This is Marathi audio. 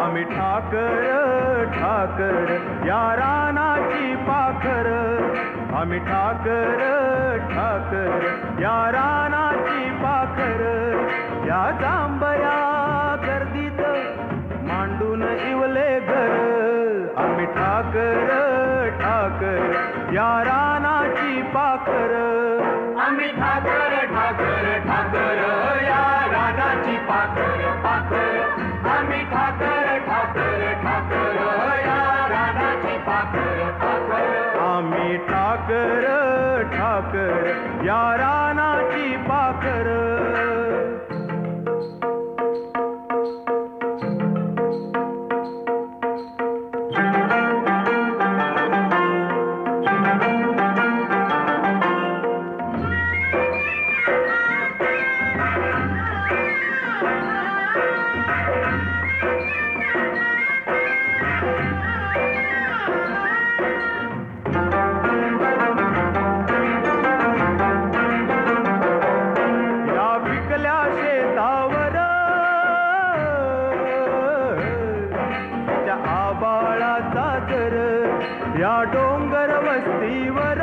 आम्ही ठाकर ठाकर या रानाची पाखर, आम्ही ठाकर ठाकर या रानाची पाखर, या जांभया गर्दीत मांडून इवले घर, आम्ही ठाकर ठाकर या रानाची पाखर, आम्ही ठाकर ठाकर ठाकर या रानाची पाखर पाखर, आम्ही ठाकर ठाकर ठाकर या रानाची पाखर पाखर, आम्ही ठाकर ठाकर या रानाची पाखर. आबाळाचा दर या डोंगर वस्तीवर